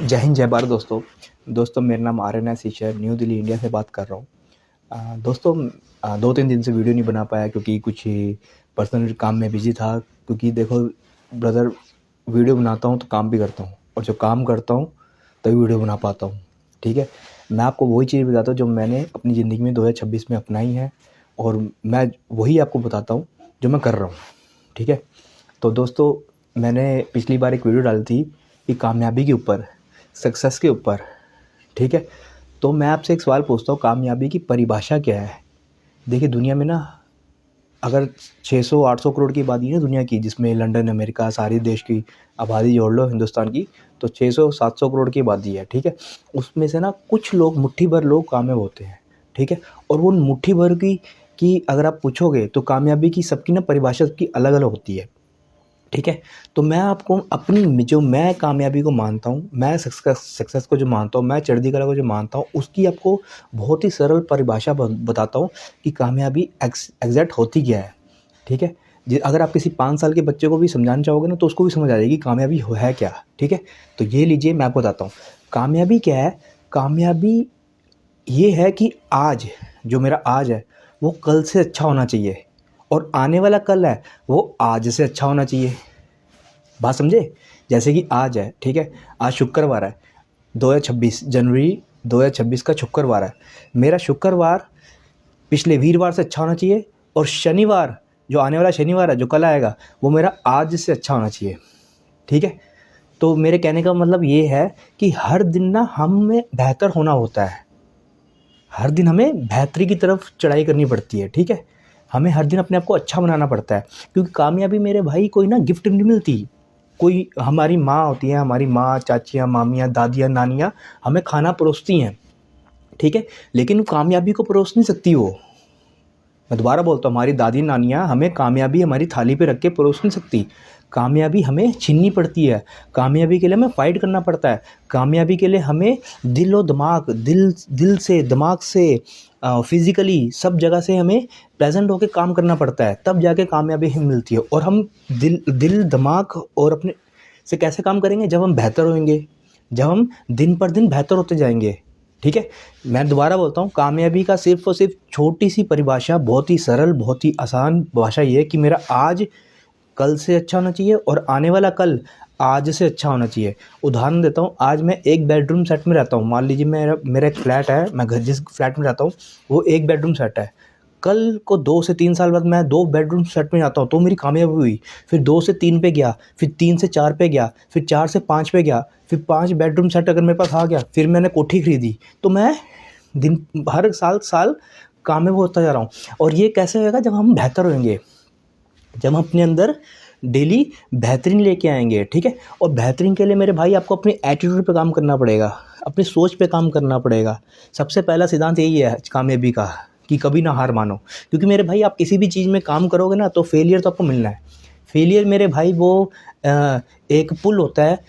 जय हिंद जय भारत दोस्तों मेरा नाम आर्यन है शीशर न्यू दिल्ली इंडिया से बात कर रहा हूँ। दोस्तों 2-3 दिन से वीडियो नहीं बना पाया क्योंकि कुछ पर्सनल काम में बिजी था। क्योंकि देखो ब्रदर, वीडियो बनाता हूँ तो काम भी करता हूँ और जो काम करता हूँ तभी वीडियो बना पाता हूँ। ठीक है, मैं आपको वही चीज़ बताता हूँ जो मैंने अपनी ज़िंदगी में 2026 में अपनाई है और मैं वही आपको बताता हूँ जो मैं कर रहा हूँ। ठीक है, तो दोस्तों मैंने पिछली बार एक वीडियो डाली थी कि कामयाबी के ऊपर, सक्सेस के ऊपर। ठीक है, तो मैं आपसे एक सवाल पूछता हूँ, कामयाबी की परिभाषा क्या है? देखिए दुनिया में ना, अगर 600-800 करोड़ की आबादी है ना दुनिया की, जिसमें लंदन अमेरिका सारे देश की आबादी जोड़ लो हिंदुस्तान की, तो 600-700 करोड़ की आबादी है। ठीक है, उसमें से ना कुछ लोग, मुट्ठी भर लोग कामयाब होते हैं। ठीक है, और वो मुट्ठी भर की अगर आप पूछोगे तो कामयाबी की सबकी ना परिभाषा सबकी अलग अलग होती है। ठीक है, तो मैं आपको अपनी जो मैं कामयाबी को मानता हूँ, मैं सक्सेस को जो मानता हूँ, मैं चढ़ती कला को जो मानता हूँ, उसकी आपको बहुत ही सरल परिभाषा बताता हूँ कि कामयाबी एग्जैक्ट होती क्या है। ठीक है, अगर आप किसी 5 साल के बच्चे को भी समझाना चाहोगे ना तो उसको भी समझ आ जाएगी कामयाबी है क्या। ठीक है, तो ये लीजिए मैं आपको बताता हूँ कामयाबी क्या है। कामयाबी ये है कि आज, जो मेरा आज है वो कल से अच्छा होना चाहिए और आने वाला कल है वो आज से अच्छा होना चाहिए। बात समझे? जैसे कि आज है, ठीक है, आज शुक्रवार है, 2026 जनवरी 2026 का शुक्रवार है। मेरा शुक्रवार पिछले वीरवार से अच्छा होना चाहिए और शनिवार, जो आने वाला शनिवार है जो कल आएगा, वो मेरा आज से अच्छा होना चाहिए। ठीक है, तो मेरे कहने का मतलब ये है कि हर दिन ना हमें बेहतर होना होता है, हर दिन हमें बेहतरी की तरफ चढ़ाई करनी पड़ती है। ठीक है, हमें हर दिन अपने आप को अच्छा बनाना पड़ता है, क्योंकि कामयाबी मेरे भाई कोई ना गिफ्ट नहीं मिलती। कोई, हमारी माँ होती है, हमारी माँ, चाचियाँ, मामियाँ, दादियाँ, नानियाँ हमें खाना परोसती हैं। ठीक है, लेकिन कामयाबी को परोस नहीं सकती वो। मैं दोबारा बोलता हूँ, हमारी दादी नानियाँ हमें कामयाबी हमारी थाली पे रख के परोस नहीं सकती। कामयाबी हमें छीननी पड़ती है, कामयाबी के लिए हमें फ़ाइट करना पड़ता है। कामयाबी के लिए हमें दिल और दिमाग, दिल से, दिमाग से, फिज़िकली सब जगह से हमें प्रेजेंट होकर काम करना पड़ता है, तब जाके कामयाबी हमें मिलती है। और हम दिल दिमाग और अपने से कैसे काम करेंगे? जब हम बेहतर होंगे, जब हम दिन पर दिन बेहतर होते जाएंगे। ठीक है, मैं दोबारा बोलता हूँ, कामयाबी का सिर्फ और सिर्फ छोटी सी परिभाषा, बहुत ही सरल, बहुत ही आसान भाषा ये है कि मेरा आज कल से अच्छा होना चाहिए और आने वाला कल आज से अच्छा होना चाहिए। उदाहरण देता हूँ, आज मैं एक बेडरूम सेट में रहता हूँ, मान लीजिए मेरा मेरा एक फ्लैट है, मैं घर जिस फ्लैट में रहता हूँ वो एक बेडरूम सेट है। कल को 2 से 3 साल बाद मैं 2 बेडरूम सेट में जाता हूँ तो मेरी कामयाबी हुई। फिर 2 से 3 पे गया, फिर 3 से 4 पे गया, फिर 4 से 5 पे गया, फिर 5 बेडरूम सेट अगर मेरे पास आ गया, फिर मैंने कोठी खरीदी, तो मैं दिन हर साल कामयाब होता जा रहा हूँ। और ये कैसे होएगा? जब हम बेहतर होंगे, जब हम अपने अंदर डेली बेहतरीन लेके आएंगे। ठीक है, और बेहतरीन के लिए मेरे भाई आपको अपने एटीट्यूड पे काम करना पड़ेगा, अपनी सोच पे काम करना पड़ेगा। सबसे पहला सिद्धांत यही है कामयाबी का कि कभी ना हार मानो। क्योंकि मेरे भाई आप किसी भी चीज़ में काम करोगे ना तो फेलियर तो आपको मिलना है। फेलियर मेरे भाई वो एक पुल होता है,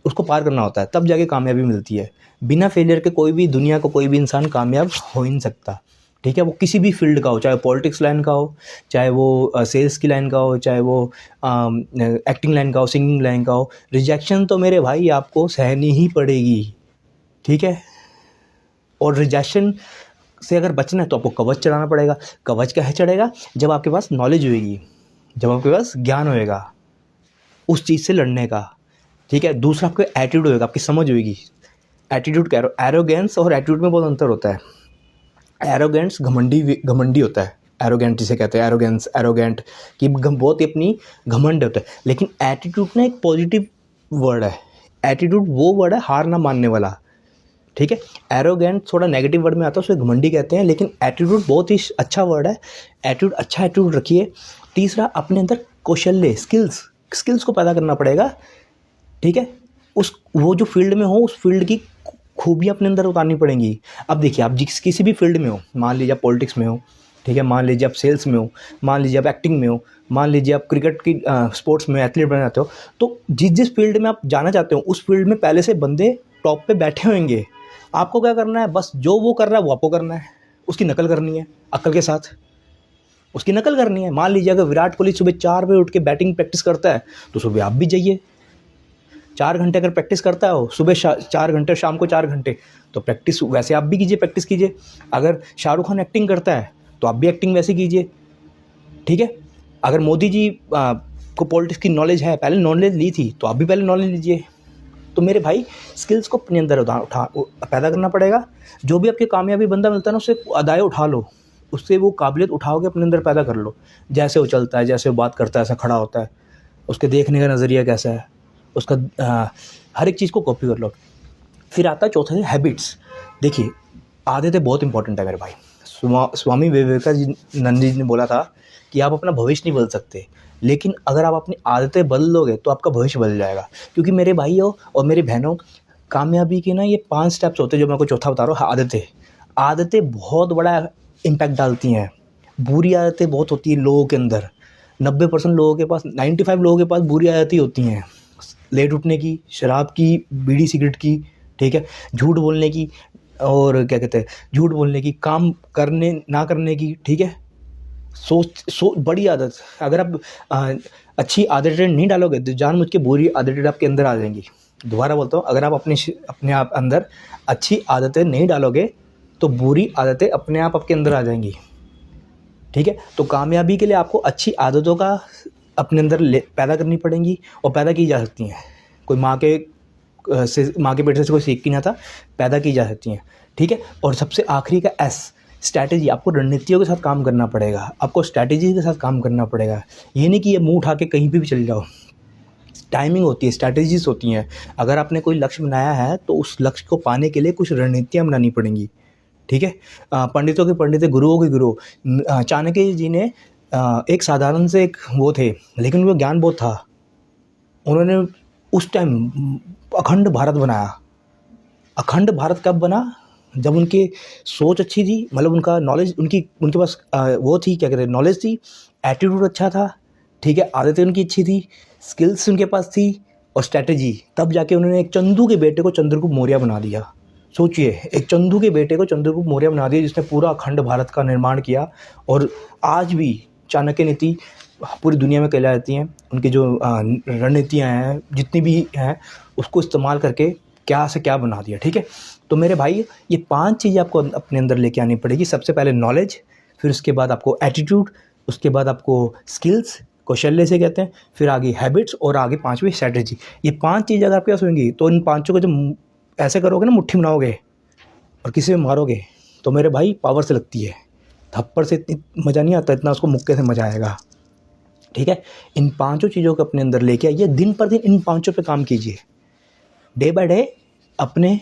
उसको पार करना होता है, तब जाके कामयाबी मिलती है। बिना फेलियर के कोई भी दुनिया को कोई भी इंसान कामयाब हो ही नहीं सकता। ठीक है, वो किसी भी फील्ड का हो, चाहे पॉलिटिक्स लाइन का हो, चाहे वो सेल्स की लाइन का हो, चाहे वो एक्टिंग लाइन का हो, सिंगिंग लाइन का हो, रिजेक्शन तो मेरे भाई आपको सहनी ही पड़ेगी। ठीक है, और रिजेक्शन से अगर बचना है तो आपको कवच चढ़ाना पड़ेगा। कवच कैसे चढ़ेगा? जब आपके पास नॉलेज होएगी, जब आपके पास ज्ञान होएगा उस चीज़ से लड़ने का। ठीक है, दूसरा आपका एटीट्यूड होएगा, आपकी समझ होएगी। एटीट्यूड कह रहा हूँ, एरोगेंस और एटीट्यूड में बहुत अंतर होता है। एरोगेंस घमंडी होता है, एरोगेंट जिसे कहते हैं, एरोगेंस, एरोगेंट कि बहुत ही अपनी घमंड होता है। लेकिन एटीट्यूड ना एक पॉजिटिव वर्ड है। एटीट्यूड वो वर्ड है हार ना मानने वाला। ठीक है, एरोगेंट थोड़ा नेगेटिव वर्ड में आता है, उसे घमंडी कहते हैं, लेकिन एटीट्यूड बहुत ही अच्छा वर्ड है। एटीट्यूड, अच्छा एटीट्यूड रखिए। तीसरा, अपने अंदर कौशल्य, स्किल्स को पैदा करना पड़ेगा। ठीक है, उस वो जो फील्ड में हो उस फील्ड की खूबियाँ अपने अंदर उतारनी पड़ेंगी। अब देखिए, आप जिस किसी भी फील्ड में हो, मान लीजिए आप पॉलिटिक्स में हो, ठीक है, मान लीजिए आप सेल्स में हो, मान लीजिए आप एक्टिंग में हो, मान लीजिए आप क्रिकेट की स्पोर्ट्स में एथलीट बनना चाहते हो, तो जिस फील्ड में आप जाना चाहते हो उस फील्ड में पहले से बंदे टॉप पे बैठे होंगे। आपको क्या करना है? बस जो वो कर रहा है वो आपको करना है, उसकी नकल करनी है अक्ल के साथ, उसकी नकल करनी है। मान लीजिए अगर विराट कोहली सुबह 4 बजे उठ के बैटिंग प्रैक्टिस करता है तो सुबह आप भी जाइए, 4 घंटे अगर प्रैक्टिस करता है वो, सुबह 4 घंटे, शाम को 4 घंटे, तो प्रैक्टिस वैसे आप भी कीजिए, प्रैक्टिस कीजिए। अगर शाहरुख खान एक्टिंग करता है तो आप भी एक्टिंग वैसे कीजिए, ठीक है। अगर मोदी जी को पॉलिटिक्स की नॉलेज है, पहले नॉलेज ली थी, तो आप भी पहले नॉलेज लीजिए। तो मेरे भाई स्किल्स को अपने अंदर पैदा करना पड़ेगा। जो भी आपके कामयाबी बंदा मिलता है ना, उससे अदाएँ उठा लो, उससे वो काबिलियत उठाओगे अपने अंदर पैदा कर लो। जैसे वो चलता है, जैसे वो बात करता है, ऐसा खड़ा होता है, उसके देखने का नज़रिया कैसा है, उसका हर एक चीज़ को कॉपी कर लो। फिर आता है चौथा है हैबिट्स। देखिए आदतें बहुत इंपॉर्टेंट है मेरे भाई। स्वामी विवेकानंद जी ने बोला था कि आप अपना भविष्य नहीं बदल सकते, लेकिन अगर आप अपनी आदतें बदल लोगे तो आपका भविष्य बदल जाएगा। क्योंकि मेरे भाइयों और मेरी बहनों, कामयाबी के ना ये 5 स्टेप्स होते हैं, जो मैं आपको चौथा बता रहा हूँ, आदतें। आदतें बहुत बड़ा इम्पैक्ट डालती हैं। बुरी आदतें बहुत होती हैं लोगों के अंदर। 90% लोगों के पास, 95 लोगों के पास बुरी आदतें होती हैं। लेट उठने की, शराब की, बीड़ी सिगरेट की, ठीक है, झूठ बोलने की, और क्या कहते हैं, झूठ बोलने की, काम करने ना करने की, ठीक है। बड़ी आदत, अगर आप अच्छी आदतें नहीं डालोगे तो जानबूझ के बुरी आदतें आपके अंदर आ जाएंगी। दोबारा बोलता हूँ, अगर आप अपने आप अंदर अच्छी आदतें नहीं डालोगे तो बुरी आदतें अपने आप आपके अंदर आ जाएंगी, ठीक है। तो कामयाबी के लिए आपको अच्छी आदतों का अपने अंदर पैदा करनी पड़ेंगी, और पैदा की जा सकती हैं। कोई माँ के पेट से कोई सीख के नहीं आता, पैदा की जा सकती हैं, ठीक है। और सबसे आखिरी का एस, स्ट्रैटेजी। आपको रणनीतियों के साथ काम करना पड़ेगा, आपको स्ट्रैटेजी के साथ काम करना पड़ेगा। ये नहीं कि ये मुंह उठा के कहीं भी चले जाओ। टाइमिंग होती है, स्ट्रैटेजीज होती हैं। अगर आपने कोई लक्ष्य बनाया है तो उस लक्ष्य को पाने के लिए कुछ रणनीतियाँ बनानी पड़ेंगी, ठीक है। पंडितों के पंडित, गुरुओं के गुरु। चाणक्य जी ने एक साधारण से एक वो थे, लेकिन उनको ज्ञान बहुत था। उन्होंने उस टाइम अखंड भारत बनाया। अखंड भारत कब बना? जब उनकी सोच अच्छी थी, मतलब उनका नॉलेज, उनके पास वो थी, क्या कहते हैं, नॉलेज थी, एटीट्यूड अच्छा था, ठीक है, आदतें उनकी अच्छी थी, स्किल्स उनके पास थी, और स्ट्रैटेजी। तब जाके उन्होंने एक चंदू के बेटे को चंद्रगुप्त मौर्य बना दिया। सोचिए, एक चंदू के बेटे को चंद्रगुप्त मौर्य बना दिया, जिसने पूरा अखंड भारत का निर्माण किया। और आज भी चाणक्य नीति पूरी दुनिया में कहलाई जाती हैं। उनकी जो रणनीतियाँ हैं, जितनी भी हैं, उसको इस्तेमाल करके क्या से क्या बना दिया, ठीक है। तो मेरे भाई, ये 5 चीज़ें आपको अपने अंदर लेके आनी पड़ेगी। सबसे पहले नॉलेज, फिर उसके बाद आपको एटीट्यूड, उसके बाद आपको स्किल्स, कौशल्य से कहते हैं, फिर आगे हैबिट्स, और आगे 5वीं स्ट्रैटेजी। ये 5 चीज़ें अगर आपके पास होंगी तो इन पाँचों को जब ऐसे करोगे ना, मुट्ठी बनाओगे और किसी में मारोगे, तो मेरे भाई पावर से लगती है। थप्पड़ से इतनी मज़ा नहीं आता, इतना उसको मुक्के से मज़ा आएगा, ठीक है। इन 5 चीज़ों को अपने अंदर लेके आइए, दिन पर दिन इन 5 पे काम कीजिए। डे बाय डे अपने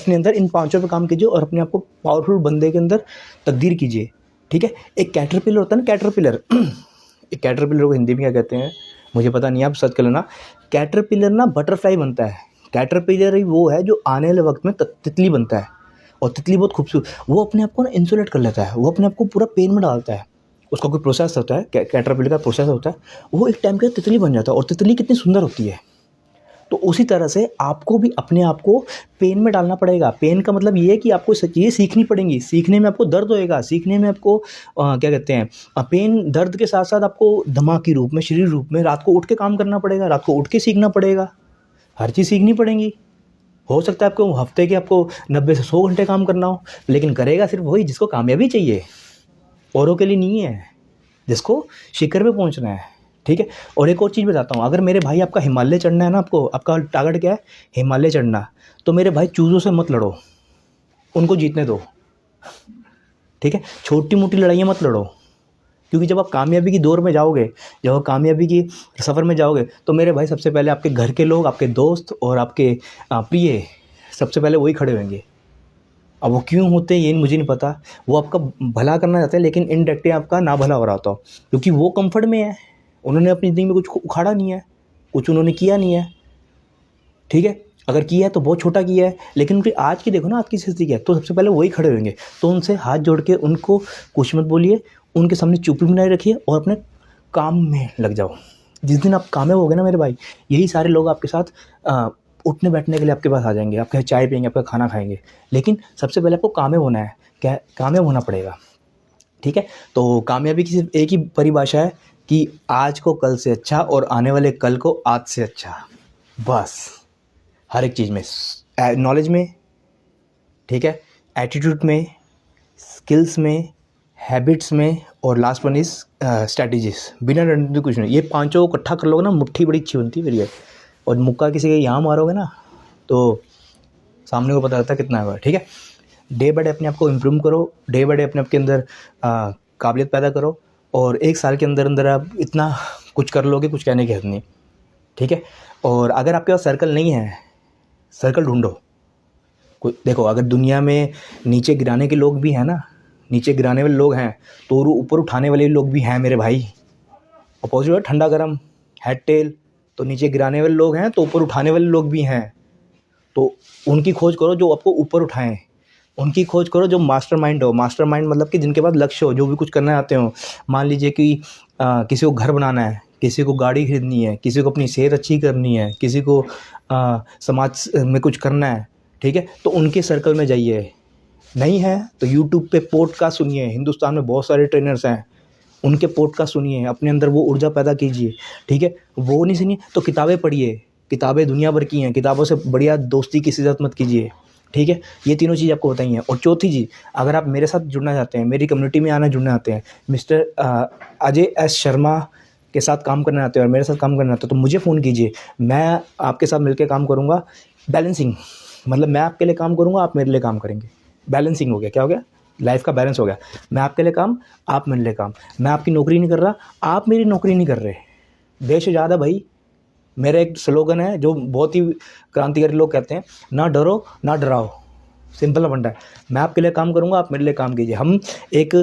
अंदर इन 5 पे काम कीजिए, और अपने आप को पावरफुल बंदे के अंदर तब्दील कीजिए, ठीक है। एक कैटरपिलर होता है ना, कैटरपिलर एक कैटरपिलर को हिंदी में क्या कहते हैं मुझे पता नहीं, आप सर्च कर लेना। कैटरपिलर ना बटरफ्लाई बनता है। कैटरपिलर ही वो है जो आने वाले वक्त में तितली बनता है, और तितली बहुत खूबसूरत, वो अपने आप को ना इंसुलेट कर लेता है, वो अपने आप को पूरा पेन में डालता है। उसका कोई प्रोसेस होता है, कैटरपिलर का प्रोसेस होता है, वो एक टाइम के बाद तितली बन जाता है। और तितली कितनी सुंदर होती है। तो उसी तरह से आपको भी अपने आप को पेन में डालना पड़ेगा। पेन का मतलब ये है कि आपको चीज़ें सीखनी पड़ेंगी, सीखने में आपको दर्द होएगा, सीखने में आपको क्या कहते हैं, पेन, दर्द के साथ साथ आपको दिमागी रूप में, शरीर रूप में रात को उठ के काम करना पड़ेगा, रात को उठ के सीखना पड़ेगा, हर चीज़ सीखनी पड़ेगी। हो सकता है आपको हफ्ते के आपको 90 से 100 घंटे काम करना हो, लेकिन करेगा सिर्फ वही जिसको कामयाबी चाहिए, औरों के लिए नहीं है, जिसको शिखर पे पहुंचना है, ठीक है। और एक और चीज़ बताता हूँ, अगर मेरे भाई आपका हिमालय चढ़ना है ना, आपका टारगेट क्या है, हिमालय चढ़ना, तो मेरे भाई चूज़ों से मत लड़ो, उनको जीतने दो, ठीक है। छोटी मोटी लड़ाइयाँ मत लड़ो, क्योंकि जब आप कामयाबी की दौर में जाओगे, जब आप कामयाबी की सफ़र में जाओगे, तो मेरे भाई सबसे पहले आपके घर के लोग, आपके दोस्त और आपके प्रिय, सबसे पहले वही खड़े होंगे। अब वो क्यों होते हैं ये मुझे नहीं पता, वो आपका भला करना चाहते हैं, लेकिन इनडायरेक्टली आपका ना भला हो रहा होता हो, क्योंकि वो कंफर्ट में है, उन्होंने अपनी ज़िंदगी में कुछ उखाड़ा नहीं है, कुछ उन्होंने किया नहीं है, ठीक है। अगर किया है तो बहुत छोटा किया है, लेकिन उनकी आज की देखो ना, आज की स्थिति क्या है, तो सबसे पहले वही खड़े होंगे। तो उनसे हाथ जोड़ के उनको कुछ मत बोलिए, उनके सामने चुप्पी बनाए रखिए, और अपने काम में लग जाओ। जिस दिन आप कामयाब हो गए ना मेरे भाई, यही सारे लोग आपके साथ उठने बैठने के लिए आपके पास आ जाएंगे, आपके यहाँ चाय पियेंगे, आपका खाना खाएंगे। लेकिन सबसे पहले आपको कामयाब होना है, क्या कामयाब होना पड़ेगा, ठीक है। तो कामयाबी की सिर्फ एक ही परिभाषा है कि आज को कल से अच्छा, और आने वाले कल को आज से अच्छा। बस हर एक चीज़ में, नॉलेज में, ठीक है, एटीट्यूड में, स्किल्स में, हैबिट्स में, और लास्ट वन इज़ स्ट्रैटेजीज। बिना रणनीति कुछ नहीं। ये पांचों को इकट्ठा कर लोगे ना, मुट्ठी बड़ी अच्छी बनती है फिर ये। और मुक्का किसी के यहाँ मारोगे ना तो सामने को पता लगता है कितना है। ठीक है, डे बाय डे अपने आप को इम्प्रूव करो, डे बाय डे अपने आप के अंदर काबिलियत पैदा करो, और 1 साल के अंदर अंदर आप इतना कुछ कर लोगे, कुछ कहने की हद नहीं। ठीक है, और अगर आपके पास सर्कल नहीं है, सर्कल ढूंढो। कोई देखो, अगर दुनिया में नीचे गिराने के लोग भी हैं ना, नीचे गिराने वाले लोग हैं, तो ऊपर उठाने वाले लोग भी हैं मेरे भाई। अपोजिट है ठंडा गर्म, हेड टेल। तो नीचे गिराने वाले लोग हैं तो ऊपर उठाने वाले लोग भी हैं। तो उनकी खोज करो जो आपको ऊपर उठाएं, उनकी खोज करो जो मास्टरमाइंड हो। मास्टरमाइंड मतलब कि जिनके पास लक्ष्य हो, जो भी कुछ करना चाहते हो। मान लीजिए कि किसी को घर बनाना है, किसी को गाड़ी खरीदनी है, किसी को अपनी सेहत अच्छी करनी है, किसी को समाज में कुछ करना है। ठीक है, तो उनके सर्कल में जाइए। नहीं है तो यूट्यूब पे पॉडकास्ट सुनिए, हिंदुस्तान में बहुत सारे ट्रेनर्स हैं, उनके पॉडकास्ट सुनिए, अपने अंदर वो ऊर्जा पैदा कीजिए। ठीक है, वो नहीं सुनिए तो किताबें पढ़िए, किताबें दुनिया भर की हैं, किताबों से बढ़िया दोस्ती किसी साथ मत कीजिए। ठीक है, ये तीनों चीज़ आपको बताई हैं। और चौथी चीज़, अगर आप मेरे साथ जुड़ना चाहते हैं, मेरी कम्युनिटी में आना जुड़ना चाहते हैं, मिस्टर अजय एस शर्मा के साथ काम करना चाहते हैं और मेरे साथ काम करना चाहते हैं, तो मुझे फ़ोन कीजिए। मैं आपके साथ मिलकर काम करूँगा। बैलेंसिंग मतलब मैं आपके लिए काम करूँगा, आप मेरे लिए काम करेंगे। बैलेंसिंग हो गया, क्या हो गया? लाइफ का बैलेंस हो गया। मैं आपके लिए काम, आप मेरे लिए काम। मैं आपकी नौकरी नहीं कर रहा, आप मेरी नौकरी नहीं कर रहे। देश आज़ाद है भाई। मेरा एक स्लोगन है जो बहुत ही क्रांतिकारी लोग कहते हैं, ना डरो ना डराओ। सिंपल फंडा है। मैं आपके लिए काम करूँगा, आप मेरे लिए काम कीजिए। हम एक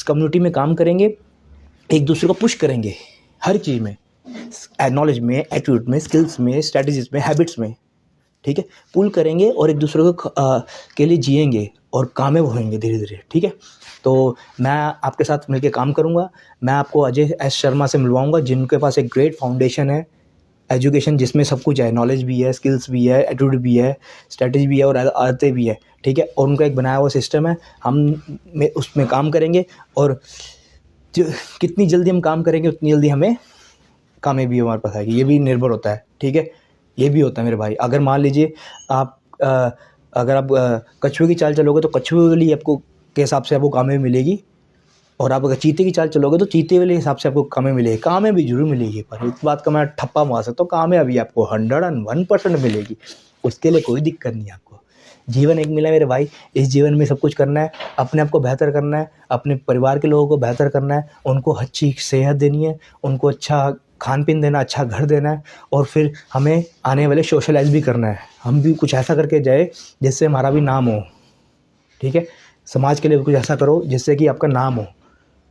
कम्युनिटी में काम करेंगे, एक दूसरे को पुश करेंगे हर चीज़ में, नॉलेज में, एटीट्यूड में, स्किल्स में, स्ट्रैटेजीज में, हैबिट्स में। ठीक है, पुल करेंगे और एक दूसरे को के लिए जिएंगे और कामयाब होएंगे धीरे धीरे। ठीक है, तो मैं आपके साथ मिलकर काम करूँगा। मैं आपको अजय एस शर्मा से मिलवाऊँगा, जिनके पास एक ग्रेट फाउंडेशन है, एजुकेशन जिसमें सब कुछ है, नॉलेज भी है, स्किल्स भी है, एटीट्यूड भी है, स्ट्रैटेजी भी है और आदतें भी है। ठीक है, और उनका एक बनाया हुआ सिस्टम है, हम उसमें काम करेंगे। और कितनी जल्दी हम काम करेंगे उतनी जल्दी हमें कामयाबी हमारे पास आएगी। ये भी निर्भर होता है। ठीक है, ये भी होता है मेरे भाई। अगर मान लीजिए आप अगर आप कछुए की चाल चलोगे तो कछुए वाली आपको के हिसाब से आपको कामयाबी मिलेगी, और आप अगर चीते की चाल चलोगे तो चीते वाले हिसाब से आपको कामयाबी मिलेगी। कामयाबी जरूर मिलेगी, पर इस बात का मैं ठप्पा मार सकता हूँ, कामयाबी आपको 101% मिलेगी। उसके लिए कोई दिक्कत नहीं है आपको। जीवन एक मिला है मेरे भाई, इस जीवन में सब कुछ करना है, अपने आप को बेहतर करना है, अपने परिवार के लोगों को बेहतर करना है, उनको अच्छी सेहत देनी है, उनको अच्छा खान पीन देना, अच्छा घर देना है, और फिर हमें आने वाले सोशलाइज भी करना है। हम भी कुछ ऐसा करके जाए जिससे हमारा भी नाम हो। ठीक है, समाज के लिए भी कुछ ऐसा करो जिससे कि आपका नाम हो।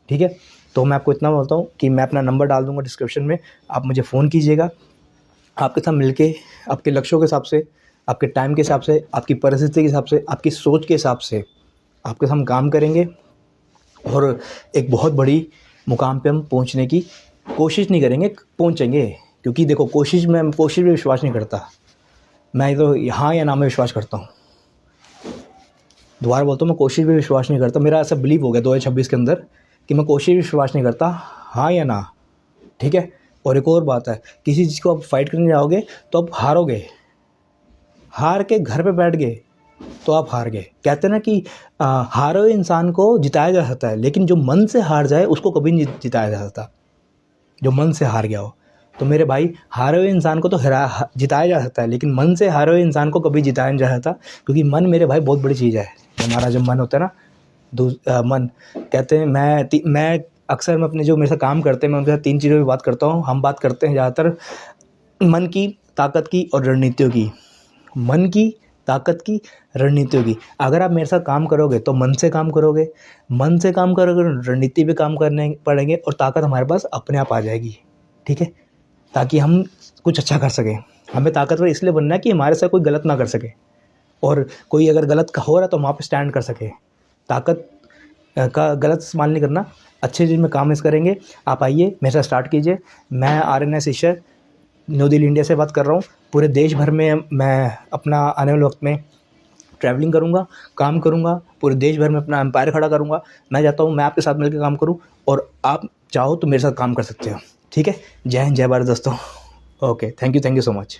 ठीक है, तो मैं आपको इतना बोलता हूँ कि मैं अपना नंबर डाल दूँगा डिस्क्रिप्शन में, आप मुझे फ़ोन कीजिएगा। आपके साथ मिलके आपके लक्ष्यों के हिसाब से, आपके टाइम के हिसाब से, आपकी परिस्थिति के हिसाब से, आपकी सोच के हिसाब से आपके साथ हम काम करेंगे, और एक बहुत बड़ी मुकाम पे हम पहुंचने की कोशिश नहीं करेंगे, पहुंचेंगे। क्योंकि देखो, कोशिश में विश्वास नहीं करता, मैं तो हाँ या ना में विश्वास करता हूँ। दोबारा बोलता हूँ, मैं कोशिश भी विश्वास नहीं करता। मेरा ऐसा बिलीव हो गया 2026 के अंदर कि मैं कोशिश विश्वास नहीं करता, हाँ या ना। ठीक है, और एक और बात है, किसी चीज़ को आप फाइट करने जाओगे तो आप हारोगे। हार के घर पे बैठ गए तो आप हार गए। कहते हैं ना कि हारे हुए इंसान को जिताया जा सकता है, लेकिन जो मन से हार जाए उसको कभी नहीं जिताया जा सकता, जो मन से हार गया हो। तो मेरे भाई, हारे हुए इंसान को तो जिताया जा सकता है, लेकिन मन से हारे हुए इंसान को कभी जिताया नहीं जा सकता। क्योंकि मन मेरे भाई बहुत बड़ी चीज़ है। हमारा जो मन होता है ना, मन कहते हैं, मैं अक्सर मैं अपने जो मेरे साथ काम करते हैं, मैं उनके साथ 3 चीज़ों की बात करता हूँ। हम बात करते हैं ज़्यादातर मन की, ताकत की और रणनीतियों की। मन की, ताकत की, रणनीतियों की। अगर आप मेरे साथ काम करोगे तो मन से काम करोगे, मन से काम करोगे, रणनीति पे काम करने पड़ेंगे, और ताकत हमारे पास अपने आप आ जाएगी। ठीक है, ताकि हम कुछ अच्छा कर सकें। हमें ताकतवर इसलिए बनना है कि हमारे साथ कोई गलत ना कर सके, और कोई अगर गलत हो रहा है तो हम वहाँ पे स्टैंड कर सके। ताकत का गलत इस्तेमाल नहीं करना, अच्छे चीज़ में काम इस करेंगे। आप आइए, मेरे साथ स्टार्ट कीजिए। मैं RNS Ishar new Delhi India से बात कर रहा हूँ। पूरे देश भर में मैं अपना आने वाले वक्त में ट्रैवलिंग करूँगा, काम करूँगा, पूरे देश भर में अपना एम्पायर खड़ा करूँगा। मैं चाहता हूँ मैं आपके साथ मिलकर काम करूँ, और आप चाहो तो मेरे साथ काम कर सकते हो। ठीक है, जय हिंद, जय भारत दोस्तों। Okay, thank you so much.